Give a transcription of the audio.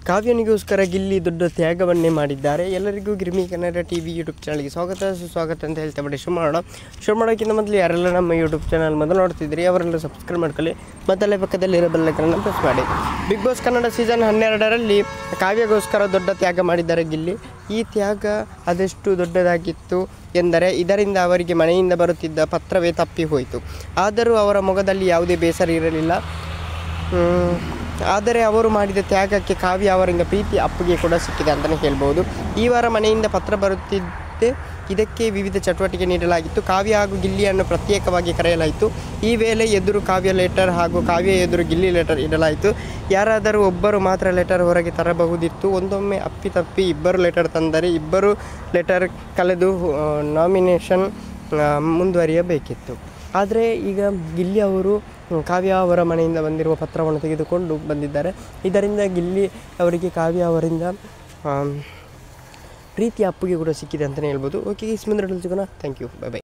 ಕಾವ್ಯನಿಗೋಸ್ಕರ ಗಿಲ್ಲಿ ದೊಡ್ಡ ತ್ಯಾಗವನ್ನೇ ಮಾಡಿದ್ದಾರೆ. ಎಲ್ಲರಿಗೂ ಗಿರ್ಮಿ ಕನ್ನಡ ಟಿವಿ ಯೂಟ್ಯೂಬ್ ಚಾನಲ್ಗೆ ಸುಸ್ವಾಗತ ಅಂತ ಹೇಳ್ತಾ ಬಿಡಿ ಶುರು ಮಾಡೋಕ್ಕಿಂತ ಮೊದಲು ಯಾರೆಲ್ಲ ನಮ್ಮ ಯೂಟ್ಯೂಬ್ ಚಾನಲ್ ಮೊದಲು ನೋಡ್ತಿದ್ರಿ ಅವರೆಲ್ಲ ಸಬ್ಸ್ಕ್ರೈಬ್ ಮಾಡ್ಕೊಳ್ಳಿ, ಮತ್ತಲ್ಲೇ ಪಕ್ಕದಲ್ಲಿರೋ ಬೆಲ್ ಐಕಾನ್ ಪ್ರೆಸ್ ಮಾಡಿ. ಬಿಗ್ ಬಾಸ್ ಕನ್ನಡ ಸೀಸನ್ 12ರಲ್ಲಿ ಕಾವ್ಯಗೋಸ್ಕರ ದೊಡ್ಡ ತ್ಯಾಗ ಮಾಡಿದ್ದಾರೆ ಗಿಲ್ಲಿ. ಈ ತ್ಯಾಗ ಅದೆಷ್ಟು ದೊಡ್ಡದಾಗಿತ್ತು ಎಂದರೆ ಇದರಿಂದ ಅವರಿಗೆ ಮನೆಯಿಂದ ಬರುತ್ತಿದ್ದ ಪತ್ರವೇ ತಪ್ಪಿ ಹೋಯಿತು. ಆದರೂ ಅವರ ಮೊಗದಲ್ಲಿ ಯಾವುದೇ ಬೇಸರ ಇರಲಿಲ್ಲ. ಆದರೆ ಅವರು ಮಾಡಿದ ತ್ಯಾಗಕ್ಕೆ ಕಾವ್ಯ ಅವರಿಂದ ಪ್ರೀತಿ ಅಪ್ಪುಗೆ ಕೂಡ ಸಿಕ್ಕಿದೆ ಅಂತಲೇ ಹೇಳ್ಬೋದು. ಈ ವಾರ ಮನೆಯಿಂದ ಪತ್ರ ಬರುತ್ತಿದ್ದೆ, ಇದಕ್ಕೆ ವಿವಿಧ ಚಟುವಟಿಕೆ ನೀಡಲಾಗಿತ್ತು. ಕಾವ್ಯ ಹಾಗೂ ಗಿಲ್ಲಿಯನ್ನು ಪ್ರತ್ಯೇಕವಾಗಿ ಕರೆಯಲಾಯಿತು. ಈ ವೇಳೆ ಎದುರು ಕಾವ್ಯ ಲೆಟರ್ ಹಾಗೂ ಕಾವ್ಯ ಎದುರು ಗಿಲ್ಲಿ ಲೆಟರ್ ಇಡಲಾಯಿತು. ಯಾರಾದರೂ ಒಬ್ಬರು ಮಾತ್ರ ಲೆಟರ್ ಹೊರಗೆ ತರಬಹುದಿತ್ತು. ಒಂದೊಮ್ಮೆ ಅಪ್ಪಿತಪ್ಪಿ ಇಬ್ಬರು ಲೆಟರ್ ತಂದರೆ ಇಬ್ಬರು ಲೆಟರ್ ಕಳೆದು ನಾಮಿನೇಷನ್ ಮುಂದುವರಿಯಬೇಕಿತ್ತು. ಆದರೆ ಈಗ ಗಿಲ್ಲಿ ಅವರು ಕಾವ್ಯ ಅವರ ಮನೆಯಿಂದ ಬಂದಿರುವ ಪತ್ರವನ್ನು ತೆಗೆದುಕೊಂಡು ಬಂದಿದ್ದಾರೆ. ಇದರಿಂದ ಗಿಲ್ಲಿ ಅವರಿಗೆ ಕಾವ್ಯ ಅವರಿಂದ ಪ್ರೀತಿ ಅಪ್ಪುಗೆ ಕೂಡ ಸಿಕ್ಕಿದೆ ಅಂತಲೇ ಹೇಳ್ಬೋದು. ಓಕೆ, ಈ ಮುಂದೆ ಸಿಗೋಣ. Thank you, bye by.